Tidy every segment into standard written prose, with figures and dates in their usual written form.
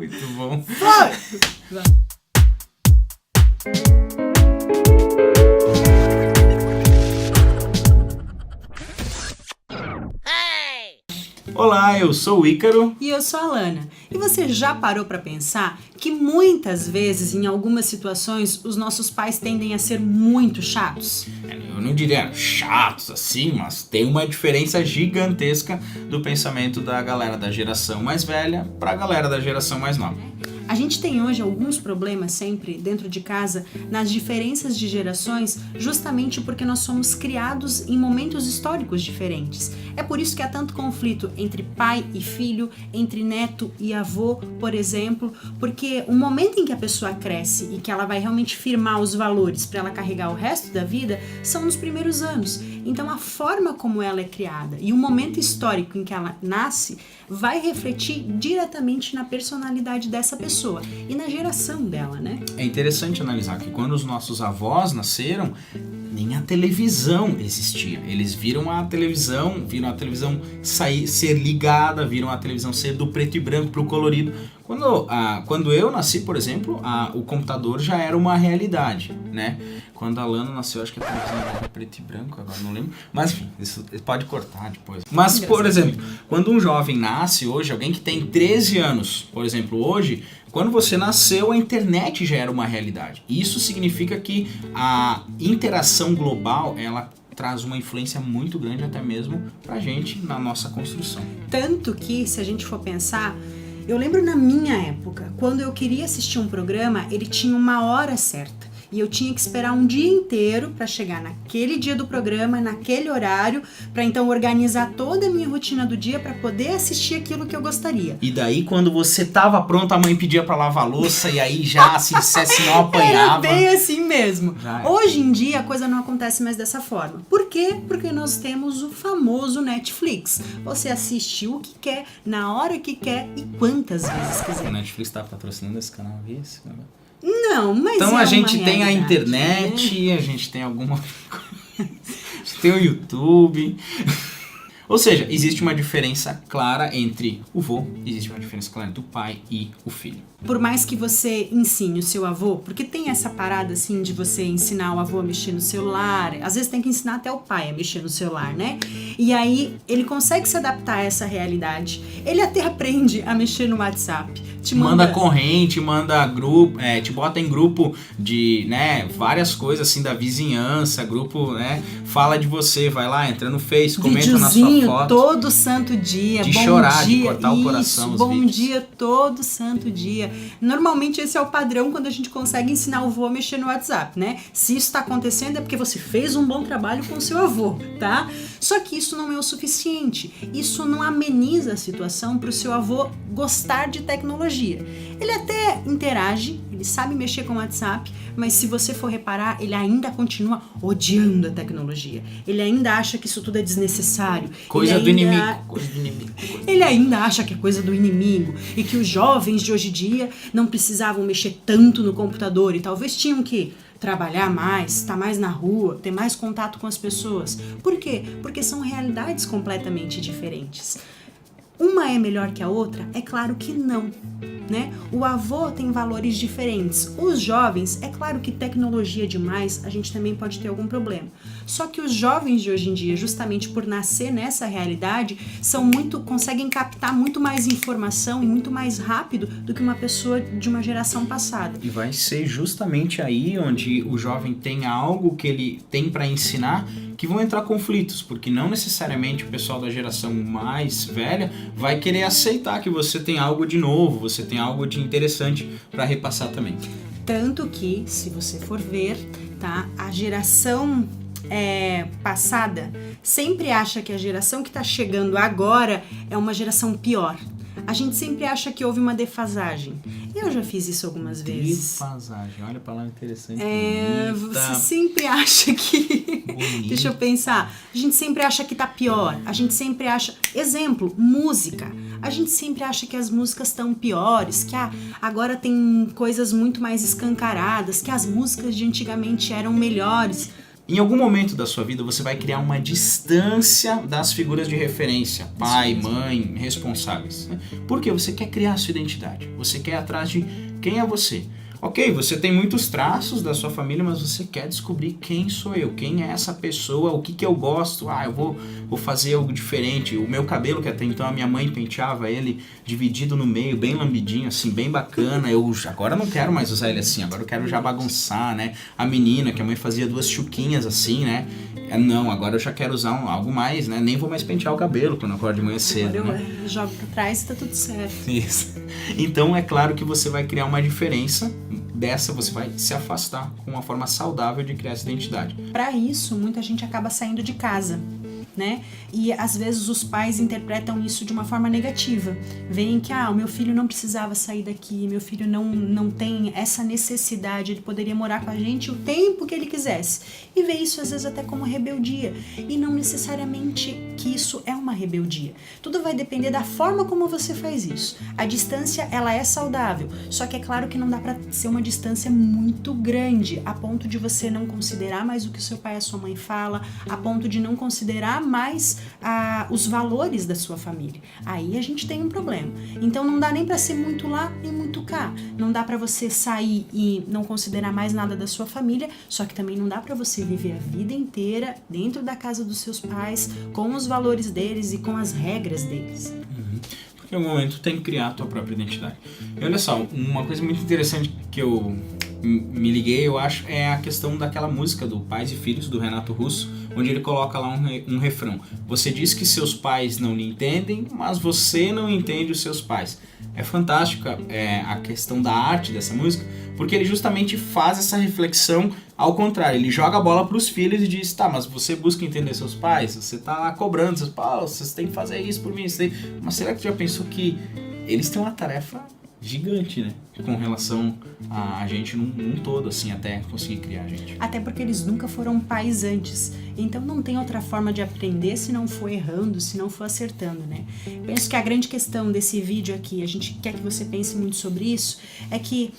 Muito bom. Vai! Olá, eu sou o Ícaro. E eu sou a Alana. E você já parou para pensar que muitas vezes, em algumas situações, os nossos pais tendem a ser muito chatos? Eu não diria chatos assim, mas tem uma diferença gigantesca do pensamento da galera da geração mais velha para a galera da geração mais nova. A gente tem hoje alguns problemas sempre dentro de casa nas diferenças de gerações, justamente porque nós somos criados em momentos históricos diferentes. É por isso que há tanto conflito entre pai e filho, entre neto e avô, por exemplo, porque o momento em que a pessoa cresce e que ela vai realmente firmar os valores para ela carregar o resto da vida são nos primeiros anos. Então a forma como ela é criada e o momento histórico em que ela nasce vai refletir diretamente na personalidade dessa pessoa e na geração dela, né? É interessante analisar que quando os nossos avós nasceram, nem a televisão existia. Eles viram a televisão ser ligada, viram a televisão ser do preto e branco para o colorido. Quando eu nasci, por exemplo, o computador já era uma realidade, né? Quando a Lana nasceu, acho que a televisão era preto e branco, agora não lembro. Mas enfim, isso pode cortar depois. Mas, por exemplo, quando um jovem nasce hoje, alguém que tem 13 anos, por exemplo, hoje, quando você nasceu, a internet já era uma realidade. Isso significa que a interação global, ela traz uma influência muito grande até mesmo pra gente na nossa construção. Tanto que, se a gente for pensar, eu lembro na minha época, quando eu queria assistir um programa, ele tinha uma hora certa. E eu tinha que esperar um dia inteiro para chegar naquele dia do programa, naquele horário, para então organizar toda a minha rotina do dia para poder assistir aquilo que eu gostaria. E daí, quando você tava pronto, a mãe pedia para lavar a louça e aí já, se dissesse, não apanhava. Era bem assim mesmo. Já é. Hoje em dia, a coisa não acontece mais dessa forma. Por quê? Porque nós temos o famoso Netflix. Você assiste o que quer, na hora que quer e quantas vezes quiser. O Netflix tá patrocinando esse canal aqui? Esse canal? Não, mas então é a gente uma tem a realidade, internet, né? A gente tem alguma coisa, a gente tem o YouTube. Ou seja, existe uma diferença clara entre o vô, existe uma diferença clara entre o pai e o filho. Por mais que você ensine o seu avô, porque tem essa parada assim de você ensinar o avô a mexer no celular, às vezes tem que ensinar até o pai a mexer no celular, né? E aí ele consegue se adaptar a essa realidade, ele até aprende a mexer no WhatsApp. Manda corrente, manda grupo, te bota em grupo de, né, várias coisas assim da vizinhança, grupo, né, fala de você, vai lá, entra no Face, comenta na sua foto. Todo santo dia, de bom chorar, dia, de cortar o coração, bom vídeos. dia todo santo dia. Normalmente esse é o padrão quando a gente consegue ensinar o avô a mexer no WhatsApp, né? Se isso está acontecendo é porque você fez um bom trabalho com o seu avô, tá? Só que isso não é o suficiente. Isso não ameniza a situação para o seu avô gostar de tecnologia. Ele até interage, ele sabe mexer com o WhatsApp, mas se você for reparar, ele ainda continua odiando a tecnologia. Ele ainda acha que isso tudo é desnecessário. Coisa do inimigo. Ele ainda acha que é coisa do inimigo e que os jovens de hoje em dia não precisavam mexer tanto no computador e talvez tinham que trabalhar mais, estar mais na rua, ter mais contato com as pessoas. Por quê? Porque são realidades completamente diferentes. Uma é melhor que a outra? É claro que não, né? O avô tem valores diferentes. Os jovens, é claro que tecnologia demais, a gente também pode ter algum problema. Só que os jovens de hoje em dia, justamente por nascer nessa realidade, conseguem captar muito mais informação e muito mais rápido do que uma pessoa de uma geração passada. E vai ser justamente aí onde o jovem tem algo que ele tem para ensinar que vão entrar conflitos, porque não necessariamente o pessoal da geração mais velha vai querer aceitar que você tem algo de novo, você tem algo de interessante para repassar também. Tanto que, se você for ver, tá, a geração passada sempre acha que a geração que está chegando agora é uma geração pior. A gente sempre acha que houve uma defasagem. Eu já fiz isso algumas vezes. Defasagem, olha a palavra interessante. Você sempre acha que... Deixa eu pensar. A gente sempre acha que tá pior. A gente sempre acha... Exemplo, música. A gente sempre acha que as músicas estão piores, que agora tem coisas muito mais escancaradas, que as músicas de antigamente eram melhores. Em algum momento da sua vida você vai criar uma distância das figuras de referência, pai, mãe, responsáveis. Né? Porque você quer criar a sua identidade, você quer ir atrás de quem é você. Ok, você tem muitos traços da sua família, mas você quer descobrir quem sou eu, quem é essa pessoa, o que eu gosto. Eu vou fazer algo diferente. O meu cabelo, que até então a minha mãe penteava ele dividido no meio, bem lambidinho, assim, bem bacana. Eu agora não quero mais usar ele assim, agora eu quero já bagunçar, né? A menina, que a mãe fazia 2 chuquinhas assim, né? Não, agora eu já quero usar algo mais, né? Nem vou mais pentear o cabelo quando eu acordo de manhã cedo. Agora né? eu jogo pra trás e tá tudo certo. Isso. Então é claro que você vai criar uma diferença. Dessa você vai se afastar com uma forma saudável de criar essa identidade. Para isso, muita gente acaba saindo de casa, né? E às vezes os pais interpretam isso de uma forma negativa. Veem que, o meu filho não precisava sair daqui, meu filho não tem essa necessidade, ele poderia morar com a gente o tempo que ele quisesse. E vê isso às vezes até como rebeldia. E não necessariamente que isso é uma rebeldia. Tudo vai depender da forma como você faz isso. A distância, ela é saudável, só que é claro que não dá para ser uma distância muito grande, a ponto de você não considerar mais o que o seu pai e a sua mãe fala, a ponto de não considerar mais os valores da sua família. Aí a gente tem um problema. Então não dá nem para ser muito lá e muito cá. Não dá para você sair e não considerar mais nada da sua família, só que também não dá para você viver a vida inteira dentro da casa dos seus pais, com os valores deles e com as regras deles. Porque em algum momento tem que criar a tua própria identidade. E olha só, uma coisa muito interessante que eu me liguei, eu acho, é a questão daquela música do Pais e Filhos, do Renato Russo, onde ele coloca lá um refrão. Você diz que seus pais não lhe entendem, mas você não entende os seus pais. É fantástica a questão da arte dessa música, porque ele justamente faz essa reflexão ao contrário. Ele joga a bola para os filhos e diz, tá, mas você busca entender seus pais, você tá lá cobrando seus pais, vocês têm que fazer isso por mim, mas será que já pensou que eles têm uma tarefa gigante, né? Com relação a gente num todo, assim, até conseguir criar a gente. Até porque eles nunca foram pais antes. Então não tem outra forma de aprender se não for errando, se não for acertando, né? Penso que a grande questão desse vídeo aqui, a gente quer que você pense muito sobre isso, é que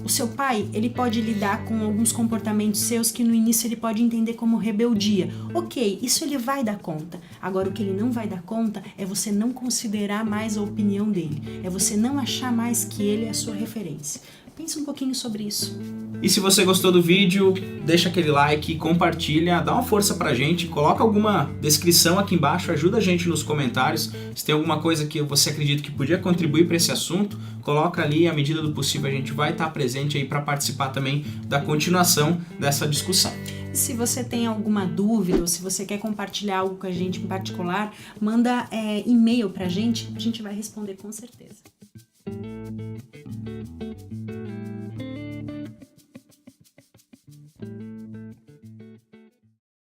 o seu pai, ele pode lidar com alguns comportamentos seus que no início ele pode entender como rebeldia. Ok, isso ele vai dar conta. Agora o que ele não vai dar conta é você não considerar mais a opinião dele. É você não achar mais que ele é a sua referência. Pense um pouquinho sobre isso. E se você gostou do vídeo, deixa aquele like, compartilha, dá uma força pra gente, coloca alguma descrição aqui embaixo, ajuda a gente nos comentários. Se tem alguma coisa que você acredita que podia contribuir para esse assunto, coloca ali, à medida do possível a gente vai estar presente aí para participar também da continuação dessa discussão. Se você tem alguma dúvida ou se você quer compartilhar algo com a gente em particular, manda e-mail pra gente, a gente vai responder com certeza.